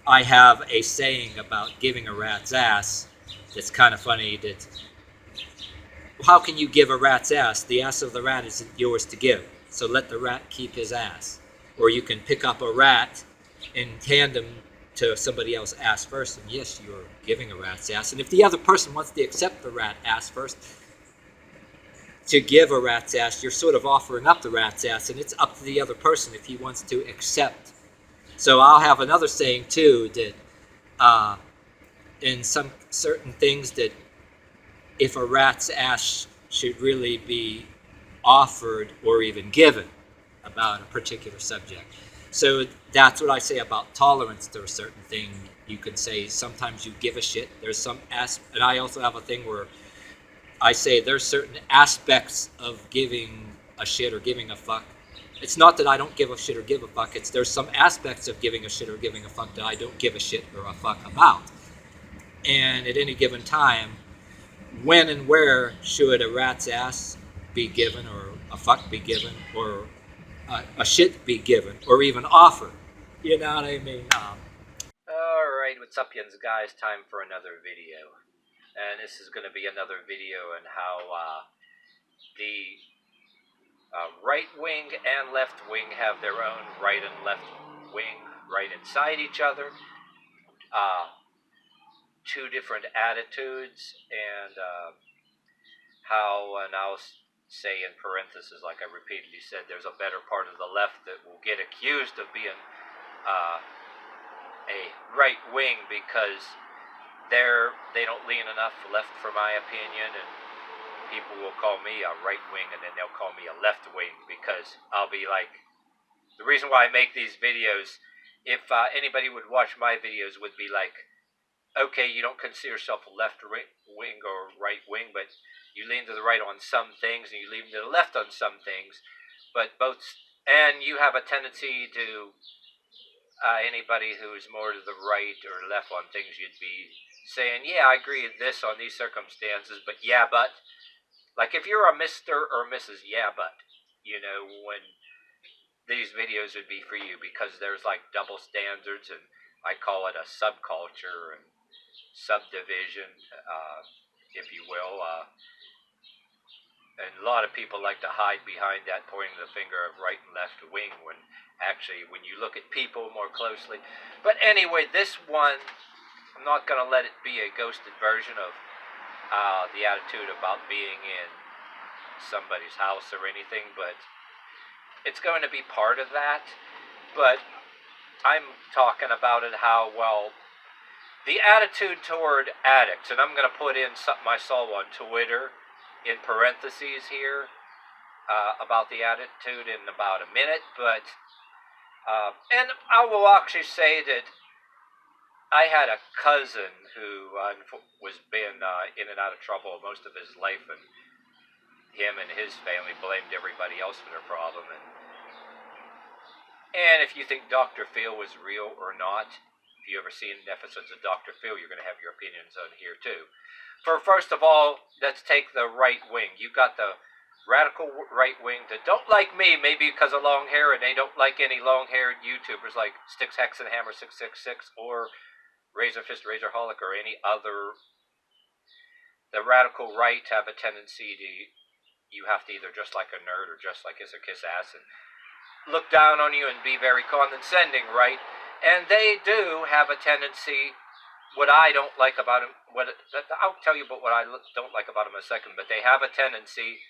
I have a saying about giving a rat's ass that's kind of funny. That how can you give a rat's ass? The ass of the rat isn't yours to give, so let the rat keep his ass. Or you can pick up a rat in tandem to somebody else's ass first, and yes, you're giving a rat's ass. And if the other person wants to accept the rat ass first, to give a rat's ass, you're sort of offering up the rat's ass, and it's up to the other person if he wants to accept. So I'll have another saying too, that in some certain things, that if a rat's ass should really be offered or even given about a particular subject. So that's what I say about tolerance to a certain thing. You can say sometimes you give a shit. There's some and I also have a thing where I say there's certain aspects of giving a shit or giving a fuck. It's not that I don't give a shit or give a fuck. It's there's some aspects of giving a shit or giving a fuck that I don't give a shit or a fuck about. And at any given time, when and where should a rat's ass be given, or a fuck be given, or a shit be given, or even offered? You know what I mean? Alright, what's up, yins guys? Time for another video. And this is going to be another video on how the right wing and left wing have their own right and left wing right inside each other. Two different attitudes, and how, and I'll say in parentheses, like I repeatedly said, there's a better part of the left that will get accused of being a right wing because they don't lean enough left, for my opinion, and people will call me a right wing, and then they'll call me a left wing, because I'll be like, the reason why I make these videos, if anybody would watch my videos, would be like, okay, you don't consider yourself a left wing or right wing, but you lean to the right on some things and you lean to the left on some things, but both, and you have a tendency to, anybody who's more to the right or left on things, you'd be saying, yeah, I agree with this on these circumstances, but yeah, but, like if you're a Mr. or Mrs. Yeah, but, you know, when these videos would be for you, because there's like double standards, and I call it a subculture and subdivision, if you will, and a lot of people like to hide behind that, pointing the finger of right and left wing, when actually when you look at people more closely. But anyway, this one, I'm not going to let it be a ghosted version of the attitude about being in somebody's house or anything, but it's going to be part of that. But I'm talking about it how, well, the attitude toward addicts, and I'm going to put in something I saw on Twitter in parentheses here about the attitude in about a minute, but and I will actually say that I had a cousin who was been in and out of trouble most of his life, and him and his family blamed everybody else for their problem. And if you think Dr. Phil was real or not, if you ever seen episodes of Dr. Phil, you're going to have your opinions on here too. First of all, let's take the right wing. You got the radical right wing that don't like me, maybe because of long hair, and they don't like any long-haired YouTubers like Sticks, Hex, and Hammer 666 or Razor Fist, Razorholic, or any other. The radical right have a tendency to, you have to either just like a nerd or just like us or kiss ass and look down on you and be very condescending, right? And they do have a tendency. What I don't like about them, I'll tell you about what I don't like about them in a second, but they have a tendency,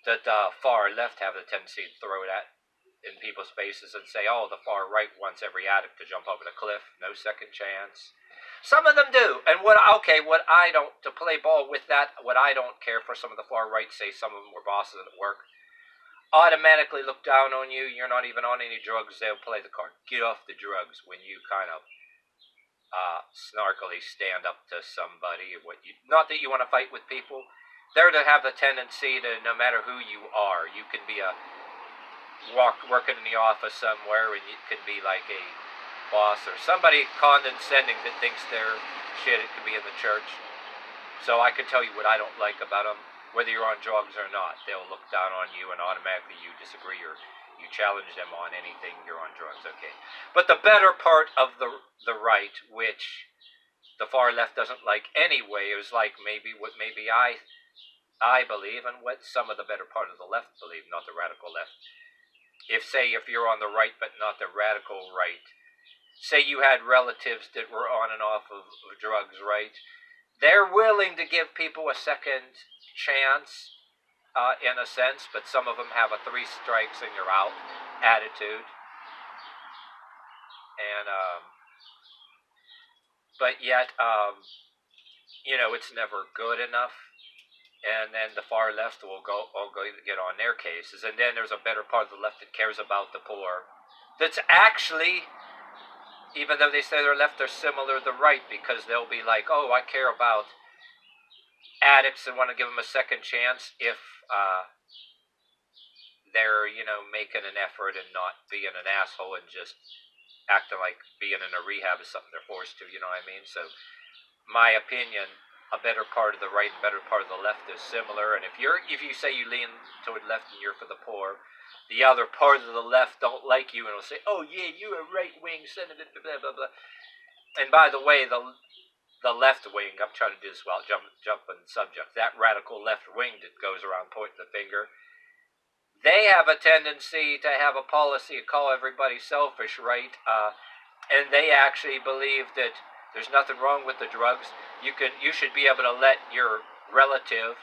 that the far left have a tendency to throw that in people's faces and say, oh, the far right wants every addict to jump over the cliff, no second chance. Some of them do, and what I don't, to play ball with that, what I don't care for, some of the far right say some of them were bosses at work, automatically look down on you, you're not even on any drugs, they'll play the card, get off the drugs, when you kind of snarkily stand up to somebody. Not that you want to fight with people. They're to have the tendency to, no matter who you are, you can be working in the office somewhere, and you can be like a boss or somebody condescending that thinks they're shit. It could be in the church. So I can tell you what I don't like about them. Whether you're on drugs or not, they'll look down on you, and automatically you disagree, or You challenge them on anything, you're on drugs, okay. But the better part of the right, which the far left doesn't like anyway, is like maybe what maybe I believe, and what some of the better part of the left believe, not the radical left. If you're on the right but not the radical right, say you had relatives that were on and off of drugs, right? They're willing to give people a second chance, in a sense, but some of them have a 3 strikes and you're out attitude. And, but yet, it's never good enough. And then the far left will go get on their cases. And then there's a better part of the left that cares about the poor. That's actually, even though they say they're left, they're similar to the right, because they'll be like, oh, I care about addicts and want to give them a second chance if they're, making an effort and not being an asshole and just acting like being in a rehab is something they're forced to, you know what I mean? So, my opinion, a better part of the right and better part of the left is similar. And if you say you lean toward left and you're for the poor, the other part of the left don't like you and will say, oh yeah, you're a right wing senator, blah blah blah. And by the way, the left wing, I'm trying to do this while jumping subject, that radical left wing that goes around pointing the finger, they have a tendency to have a policy to call everybody selfish, right? And they actually believe that there's nothing wrong with the drugs. You should be able to let your relative,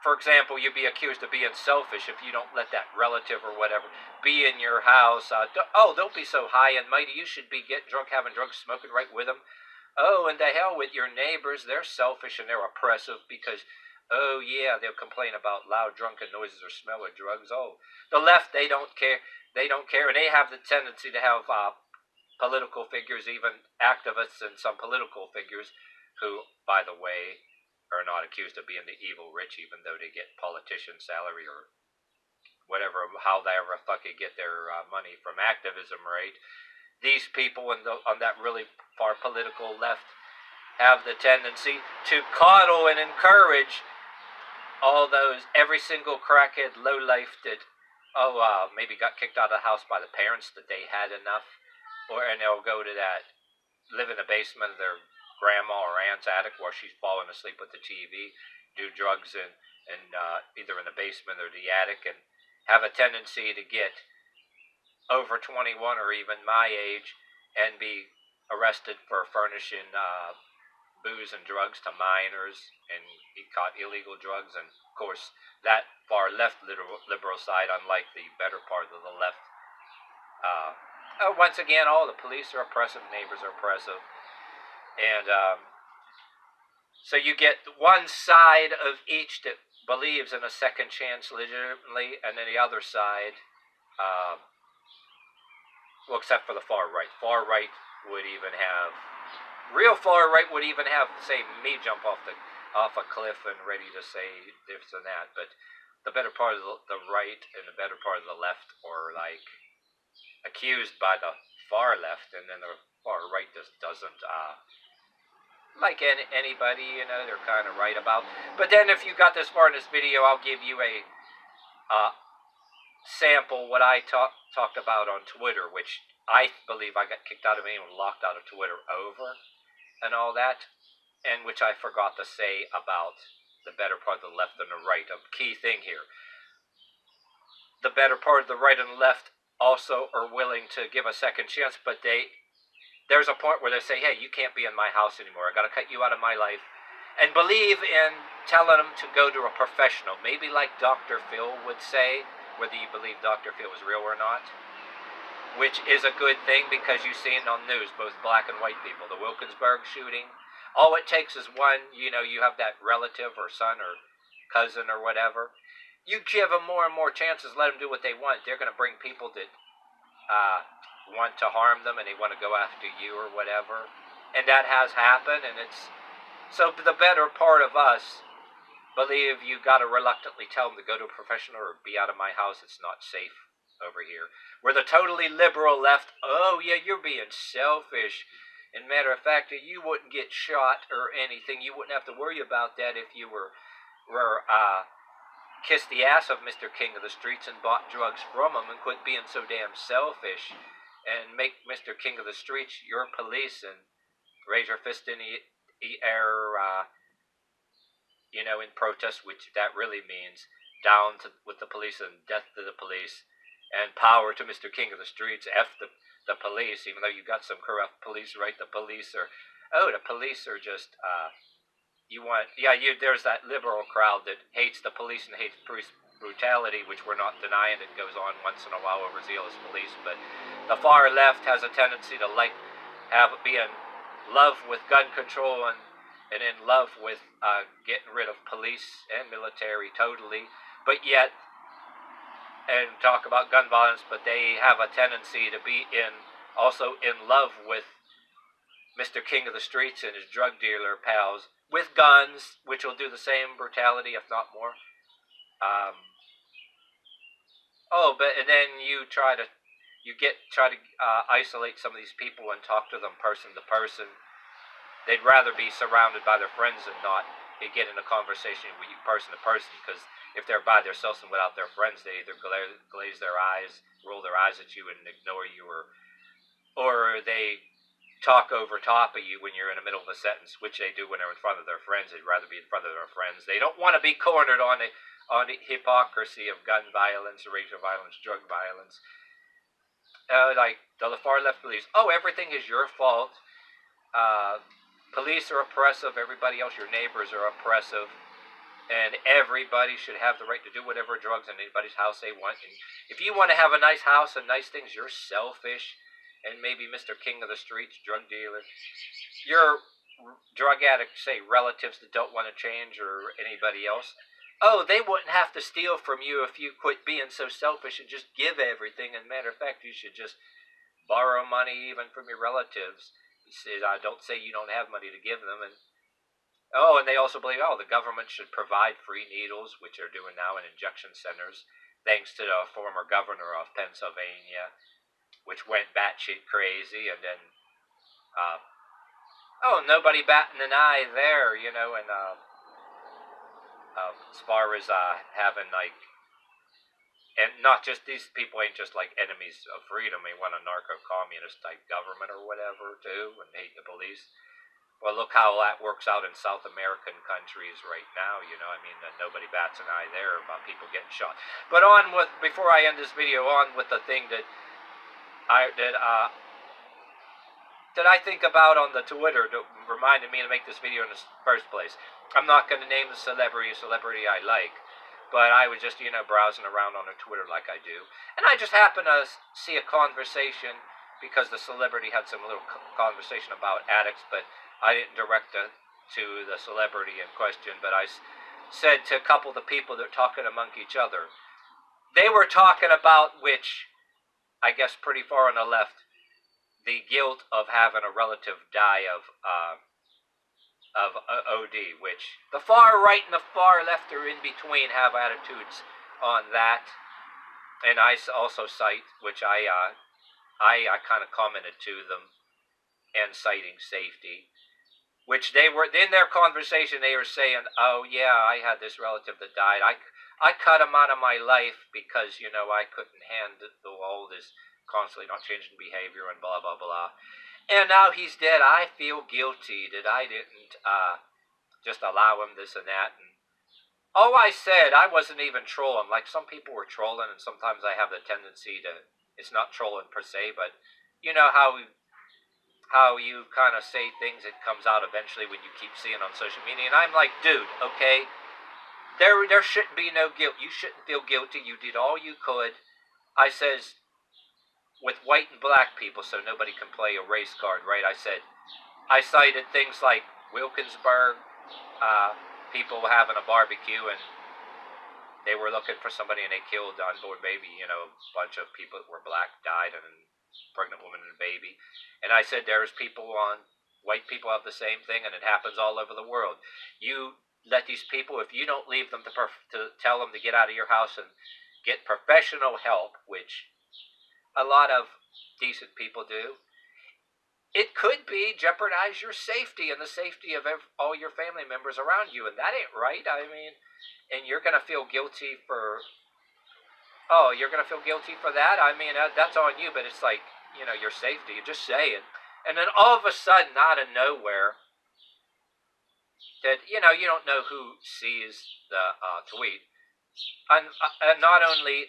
for example, you'd be accused of being selfish if you don't let that relative or whatever be in your house. Don't be so high and mighty. You should be getting drunk, having drugs, smoking right with them. Oh, and the hell with your neighbors. They're selfish and they're oppressive because, oh yeah, they'll complain about loud drunken noises or smell of drugs. Oh, the left, they don't care. They don't care, and they have the tendency to have political figures, even activists and some political figures who, by the way, are not accused of being the evil rich, even though they get politician salary or whatever, how they ever fucking get their money from activism, right? These people on that really far political left have the tendency to coddle and encourage all those, every single crackhead lowlife that, maybe got kicked out of the house by the parents that they had enough, and they'll go to that, live in the basement of their grandma or aunt's attic while she's falling asleep with the TV, do drugs and either in the basement or the attic, and have a tendency to get over 21 or even my age and be arrested for furnishing booze and drugs to minors and be caught illegal drugs. And of course that far left liberal side, unlike the better part of the left, once again, all the police are oppressive, neighbors are oppressive, and so you get one side of each that believes in a second chance legitimately, and then the other side, well, except for the far right. Far right would even have, real far right would even have, say, me jump off a cliff and ready to say this and that. But the better part of the right and the better part of the left are like accused by the far left, and then the far right just doesn't like anybody, they're kind of right about. But then if you got this far in this video, I'll give you a sample what I talked about on Twitter, which I believe I got kicked out of it and locked out of Twitter over and all that, and which I forgot to say about the better part of the left and the right. A key thing here. The better part of the right and the left also are willing to give a second chance, but there's a point where they say, hey, you can't be in my house anymore. I got to cut you out of my life. And believe in telling them to go to a professional, maybe like Dr. Phil would say, whether you believe Dr. Phil is real or not, which is a good thing because you've seen on news, both black and white people, the Wilkinsburg shooting. All it takes is one, you have that relative or son or cousin or whatever. You give them more and more chances, let them do what they want. They're going to bring people that want to harm them and they want to go after you or whatever. And that has happened, and it's, so the better part of us believe you got to reluctantly tell them to go to a professional or be out of my house. It's not safe over here. We're the totally liberal left. Oh yeah, you're being selfish. And matter of fact, you wouldn't get shot or anything. You wouldn't have to worry about that if you were kissed the ass of Mr. King of the Streets and bought drugs from him and quit being so damn selfish and make Mr. King of the Streets your police and raise your fist in the air, in protest, which that really means down with the police and death to the police and power to Mr. King of the Streets, F the police, even though you got some corrupt police, right? The police are just, there's that liberal crowd that hates the police and hates police brutality, which we're not denying. It goes on once in a while over zealous police, but the far left has a tendency to be in love with gun control and in love with getting rid of police and military totally, but yet, and talk about gun violence, but they have a tendency to be also in love with Mr. King of the Streets and his drug dealer pals with guns, which will do the same brutality, if not more. And then you try to isolate some of these people and talk to them person to person. They'd rather be surrounded by their friends than not get in a conversation with you person to person, because if they're by themselves and without their friends, they either glaze their eyes, roll their eyes at you and ignore you, or they talk over top of you when you're in the middle of a sentence, which they do when they're in front of their friends. They'd rather be in front of their friends. They don't want to be cornered on the hypocrisy of gun violence, racial violence, drug violence. Like the far left believes, everything is your fault. Police are oppressive. Everybody else, your neighbors, are oppressive. And everybody should have the right to do whatever drugs in anybody's house they want. And if you want to have a nice house and nice things, you're selfish. And maybe Mr. King of the Streets, drug dealer, your drug addict, say, relatives that don't want to change, or anybody else, they wouldn't have to steal from you if you quit being so selfish and just give everything. And matter of fact, you should just borrow money even from your relatives. He says, don't say you don't have money to give them. And they also believe, the government should provide free needles, which they're doing now in injection centers, thanks to the former governor of Pennsylvania, which went batshit crazy. And then, nobody batting an eye there, and as far as having, and not just, these people ain't just like enemies of freedom. They want a narco-communist type government or whatever too, and hate the police. Well, look how that works out in South American countries right now, nobody bats an eye there about people getting shot. But before I end this video, on with the thing that I think about on the Twitter that reminded me to make this video in the first place. I'm not going to name the celebrity I like, but I was just, browsing around on the Twitter like I do, and I just happened to see a conversation, because the celebrity had some little conversation about addicts, but I didn't direct it to the celebrity in question, but I said to a couple of the people that are talking among each other, they were talking about, which I guess pretty far on the left, the guilt of having a relative die of OD, which the far right and the far left are in between have attitudes on that. And I also cite, which I kind of commented to them, and citing safety, which they were, in their conversation, they were saying, I had this relative that died. I cut him out of my life because, I couldn't handle all this constantly not changing behavior and blah, blah, blah. And now he's dead. I feel guilty that I didn't just allow him this and that. And all I said, I wasn't even trolling. Like some people were trolling, and sometimes I have the tendency to, it's not trolling per se, but you know how you kind of say things, it comes out eventually when you keep seeing on social media. And I'm like, dude, okay, there shouldn't be no guilt. You shouldn't feel guilty. You did all you could. I says, with white and black people, so nobody can play a race card, right? I cited things like Wilkinsburg, people having a barbecue, and they were looking for somebody, and they killed unborn baby. A bunch of people that were black died, and a pregnant woman and a baby. And I said, there's white people have the same thing, and it happens all over the world. You let these people, if you don't leave them to tell them to get out of your house and get professional help, which a lot of decent people do, it could be jeopardize your safety and the safety of all your family members around you, and that ain't right. I mean, and you're gonna feel guilty for. Oh, you're gonna feel guilty for that. I mean, that's on you. But it's like, your safety. You're just saying, and then all of a sudden, out of nowhere, that you don't know who sees the tweet. And not only,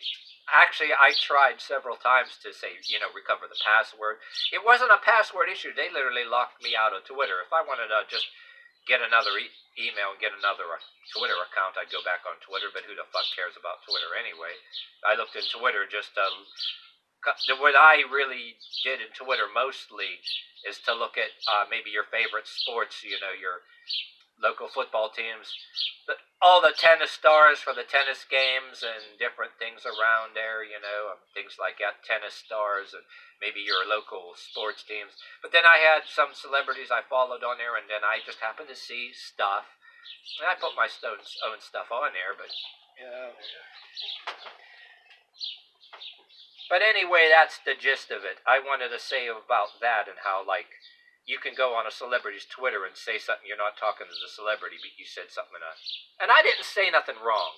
actually, I tried several times to say, recover the password. It wasn't a password issue. They literally locked me out of Twitter. If I wanted to just get another email and get another Twitter account, I'd go back on Twitter. But who the fuck cares about Twitter anyway? I looked in Twitter just what I really did in Twitter mostly is to look at maybe your favorite sports, your local football teams, all the tennis stars for the tennis games and different things around there, things like that, tennis stars and maybe your local sports teams. But then I had some celebrities I followed on there, and then I just happened to see stuff, and I put my own stuff on there, but But anyway, that's the gist of it. I wanted to say about that and how, like, you can go on a celebrity's Twitter and say something, you're not talking to the celebrity, but you said something and I didn't say nothing wrong.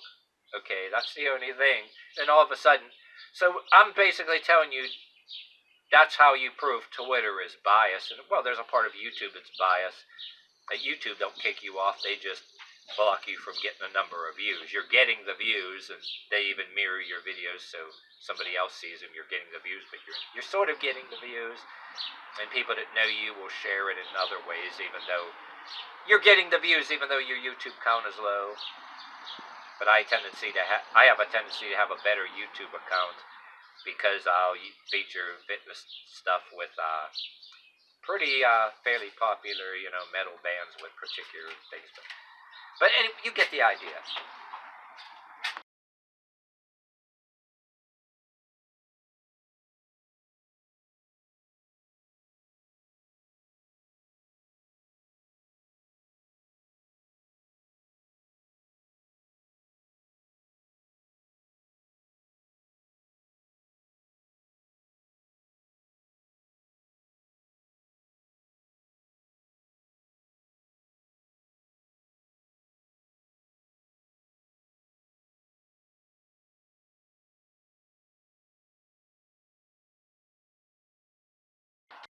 Okay, that's the only thing. Then all of a sudden, so I'm basically telling you, that's how you prove Twitter is biased. And well, there's a part of YouTube that's biased. That YouTube don't kick you off; they just block you from getting a number of views. You're getting the views, and they even mirror your videos so somebody else sees them. You're getting the views, but you're sort of getting the views. And people that know you will share it in other ways, even though you're getting the views, even though your YouTube count is low. But I have a tendency to have a better YouTube account because I'll feature fitness stuff with pretty fairly popular, metal bands with particular things. But anyway, you get the idea.